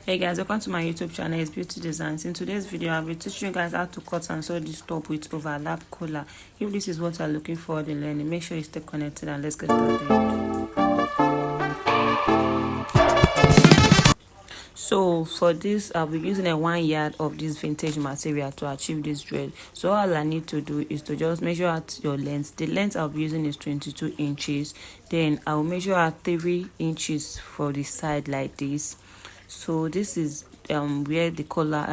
Hey guys, welcome to my YouTube channel. It's Beauty Designs. In today's video, I'll be teaching you guys how to cut and sew this top with overlap collar. If this is what you're looking for in learning, make sure you stay connected and let's get started. So for this, I'll be using a 1 yard of this vintage material to achieve this dress. So all I need to do is to just measure out your length. The length I'll be using is 22 inches. Then I'll measure out 3 inches for the side like this. So this is where the collar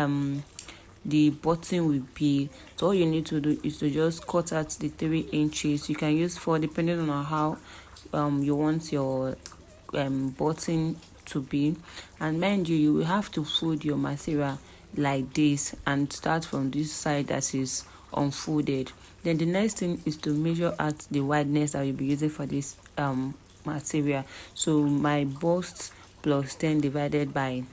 the button will be. So all you need to do is to just cut out the 3 inches. You can use 4 depending on how you want your button to be. And mind you, you will have to fold your material like this and start from this side that is unfolded. Then the next thing is to measure out the wideness that you'll be using for this material. So my bust plus 10 divided by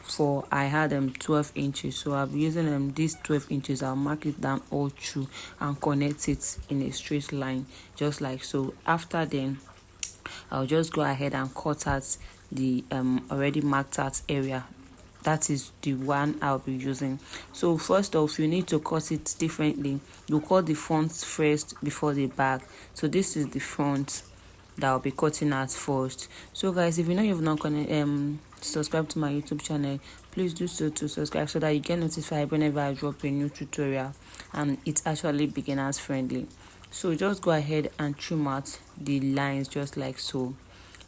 4, I had 12 inches, so I'll be using these 12 inches. I'll mark it down all through and connect it in a straight line just like so. After then, I'll just go ahead and cut out the already marked out area. That is the one I'll be using. So first off, you need to cut it differently. You cut the front first before the back. So this is the front that I'll be cutting out first. So guys, if you know you've not subscribed to my YouTube channel, please do so to subscribe so that you get notified whenever I drop a new tutorial, and it's actually beginners friendly. So just go ahead and trim out the lines just like so,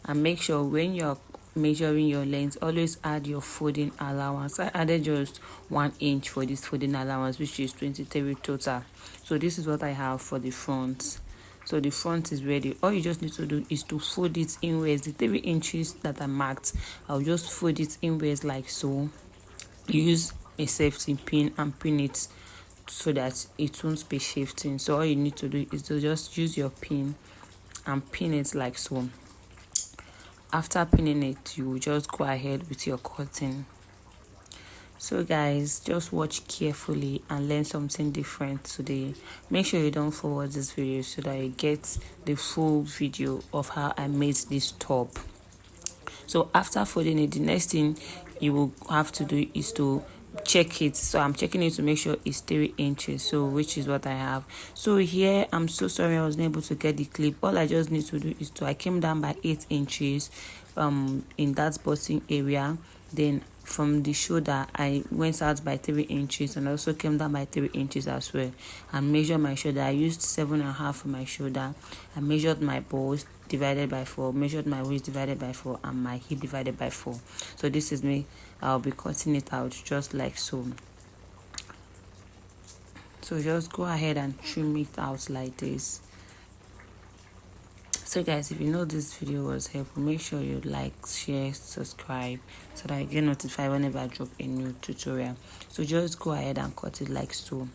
and make sure when you're measuring your length, always add your folding allowance. I added just 1 inch for this folding allowance, which is 23 total. So this is what I have for the front. So the front is ready. All you just need to do is to fold it inwards. The 3 inches that I marked, I'll just fold it inwards like so. Use a safety pin and pin it so that it won't be shifting. So all you need to do is to just use your pin and pin it like so. After pinning it, you will just go ahead with your cutting. So guys, just watch carefully and learn something different today. Make sure you don't forward this video so that you get the full video of how I made this top. So after folding it, the next thing you will have to do is to check it. So I'm checking it to make sure it's 3 inches, so which is what I have. So here, I'm so sorry I wasn't able to get the clip. All I just need to do is I came down by 8 inches in that button area. Then from the shoulder, I went out by 3 inches and also came down by 3 inches as well, and measured my shoulder. I used 7.5 for my shoulder. I measured my bust divided by 4, measured my waist divided by 4, and my hip divided by 4. So this is me. I'll be cutting it out just like so. So just go ahead and trim it out like this. So guys, if you know this video was helpful, make sure you like, share, subscribe so that you get notified whenever I drop a new tutorial. So just go ahead and cut it like so,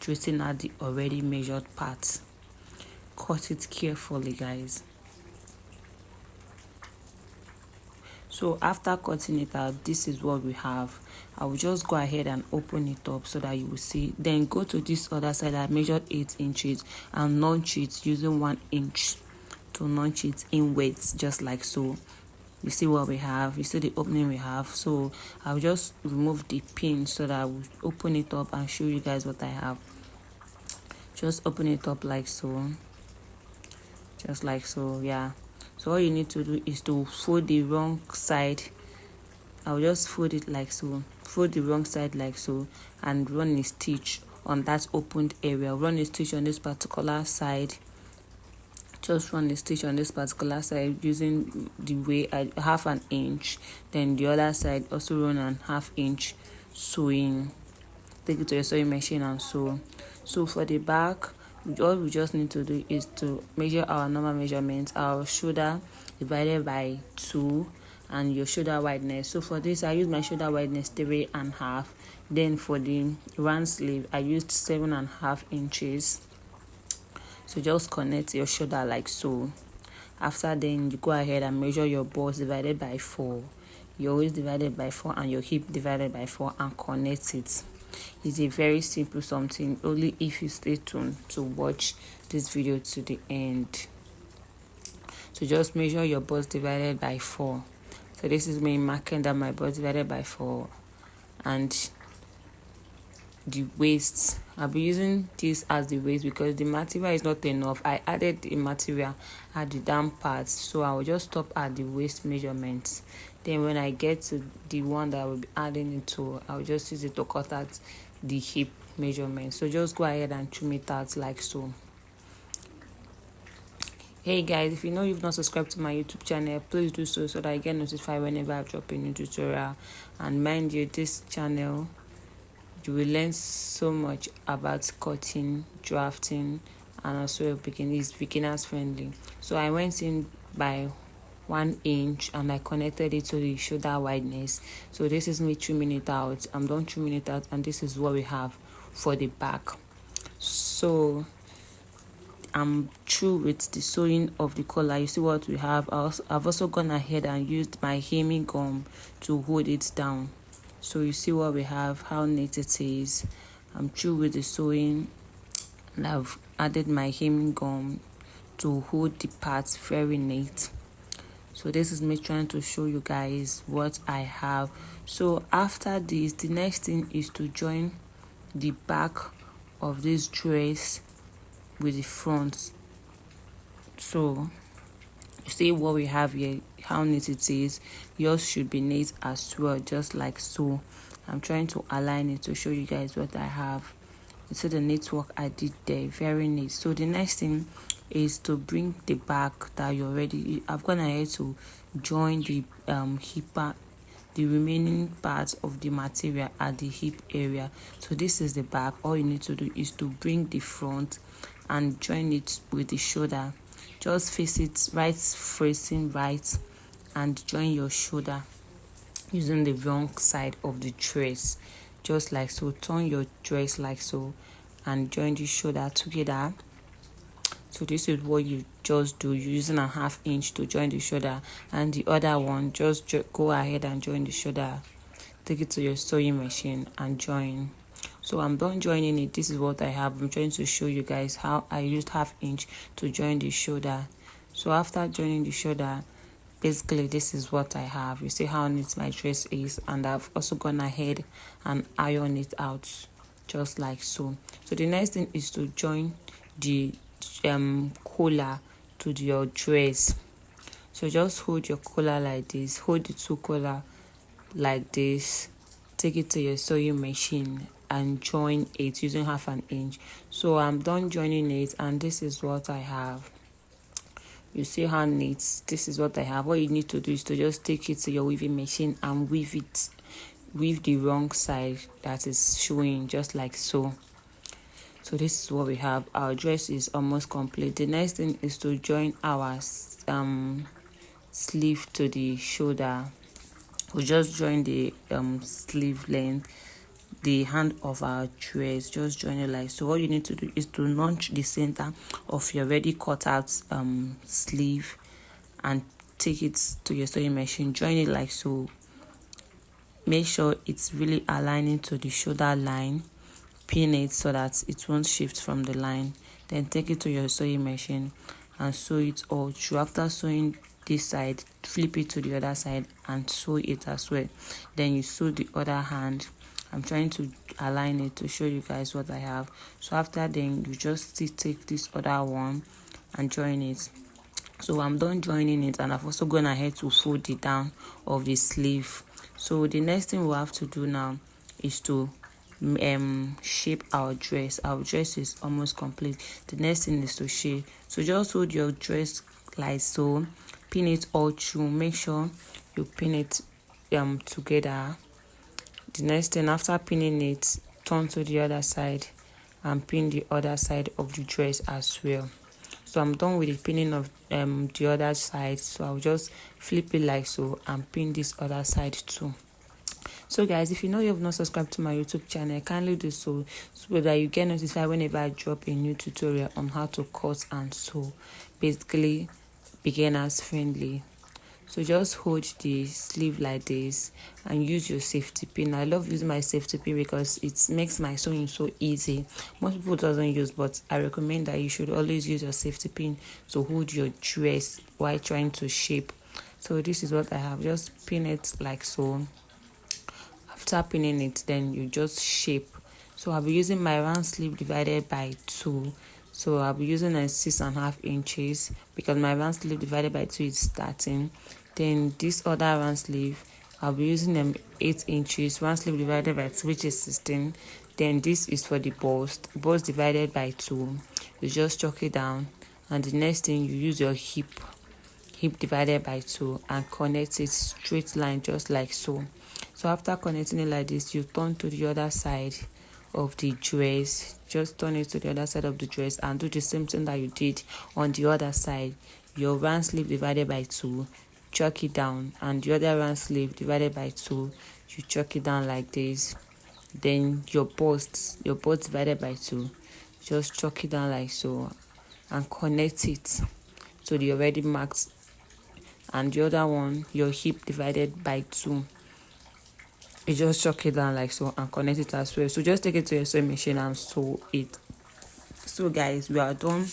tracing out the already measured parts. Cut it carefully, guys. So after cutting it out, this is what we have. I will just go ahead and open it up so that you will see. Then go to this other side. I measured 8 inches and notch it using 1 inch to notch it inwards just like so. You see what we have, you see the opening we have. So I'll just remove the pin so that I will open it up and show you guys what I have. Just open it up like so, just like so. Yeah, so all you need to do is to fold the wrong side. I'll just fold it like so, fold the wrong side like so, and run a stitch on that opened area. Run a stitch on this particular side. Just run the stitch on this particular side using the way I half an inch. Then the other side also run an half inch sewing. Take it to your sewing machine and sew. So for the back, all we just need to do is to measure our normal measurements, our shoulder divided by 2 and your shoulder wideness. So for this, I used my shoulder wideness 3.5. Then for the round sleeve, I used 7.5 inches. So just connect your shoulder like so. After then, you go ahead and measure your bust divided by 4, your waist divided by 4, and your hip divided by 4, and connect it. It's a very simple something, only if you stay tuned to watch this video to the end. So just measure your bust divided by 4. So this is me marking down my bust divided by 4, and the waist, I'll be using this as the waist because the material is not enough. I added the material at the down part, so I will just stop at the waist measurements. Then when I get to the one that I will be adding it to, I'll just use it to cut out the hip measurement. So just go ahead and trim it out like so. Hey guys, if you know you've not subscribed to my YouTube channel, please do so that I get notified whenever I drop a new tutorial. And mind you, this channel, you will learn so much about cutting, drafting, and also beginners friendly. So I went in by 1 inch and I connected it to the shoulder wideness. So this is me trimming it out. I'm done trimming it out, and this is what we have for the back. So I'm through with the sewing of the collar. You see what we have. I've also gone ahead and used my hemming gum to hold it down. So you see what we have, how neat it is. I'm through with the sewing, and I've added my hemming gum to hold the parts very neat. So this is me trying to show you guys what I have. So after this, the next thing is to join the back of this dress with the front. So you see what we have here, how neat it is. Yours should be neat as well, just like so. I'm trying to align it to show you guys what I have. You see the neat work I did there, very neat. So the next thing is to bring the back that you already, I've gone ahead to join the hip, the remaining parts of the material at the hip area. So this is the back. All you need to do is to bring the front and join it with the shoulder. Just face it right, facing right, and join your shoulder using the wrong side of the dress, just like so. Turn your dress like so and join the shoulder together. So this is what you just do, using a 1/2 inch to join the shoulder, and the other one, just go ahead and join the shoulder. Take it to your sewing machine and join. So I'm done joining it. This is what I have. I'm trying to show you guys how I used 1/2 inch to join the shoulder. So after joining the shoulder, basically this is what I have. You see how neat my dress is, and I've also gone ahead and iron it out just like so. So the next thing is to join the collar to your dress. So just hold your collar like this, hold the two collar like this, take it to your sewing machine and join it using 1/2 inch. So I'm done joining it, and this is what I have. You see how neat. This is what I have. What you need to do is to just take it to your weaving machine and weave it, weave the wrong side that is showing, just like so. So this is what we have. Our dress is almost complete. The next thing is to join our sleeve to the shoulder. We'll just join the sleeve length, the hand of our dress, just join it like so. What you need to do is to launch the center of your already cut out sleeve and take it to your sewing machine, join it like so. Make sure it's really aligning to the shoulder line, pin it so that it won't shift from the line. Then take it to your sewing machine and sew it all through. After sewing this side, flip it to the other side and sew it as well. Then you sew the other hand. I'm trying to align it to show you guys what I have. So after then, you just take this other one and join it. So I'm done joining it, and I've also gone ahead to fold it down of the sleeve. So the next thing we have to do now is to shape our dress. Our dress is almost complete. The next thing is to shape. So just hold your dress like so, pin it all through. Make sure you pin it together. The next thing, after pinning it, turn to the other side and pin the other side of the dress as well. So I'm done with the pinning of the other side. So I'll just flip it like so and pin this other side too. So guys, if you know you have not subscribed to my YouTube channel, kindly do so that you get notified whenever I drop a new tutorial on how to cut and sew, basically beginners friendly. So just hold the sleeve like this and use your safety pin. I love using my safety pin because it makes my sewing so easy. Most people doesn't use, but I recommend that you should always use your safety pin to hold your dress while trying to shape So this is what I have. Just pin it like so. After pinning it, then you just shape. So I'll be using my round sleeve divided by 2. So I'll be using a 6.5 inches because my round sleeve divided by 2 is starting. Then this other round sleeve, I'll be using 8 inches, round sleeve divided by 2, which is 16. Then this is for the bust divided by 2. You just chalk it down, and the next thing you use your hip divided by 2 and connect it straight line just like so. So after connecting it like this, you turn to the other side of the dress. Just turn it to the other side of the dress and do the same thing that you did on the other side. Your round sleeve divided by 2, chalk it down, and the other round sleeve divided by 2, you chalk it down like this. Then your bust divided by 2, just chalk it down like so and connect it to the already marked, and the other one, your hip divided by 2, you just chalk it down like so and connect it as well. So just take it to your sewing machine and sew it. So guys, we are done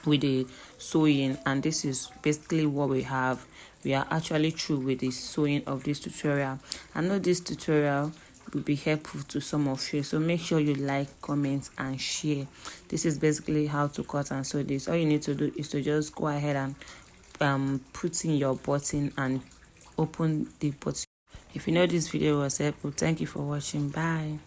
with the sewing, and this is basically what we have. We are actually through with the sewing of this tutorial. I know this tutorial will be helpful to some of you, so make sure you like, comment and share. This is basically how to cut and sew this. All you need to do is to just go ahead and put in your button and open the button. If you know this video was helpful, thank you for watching. Bye.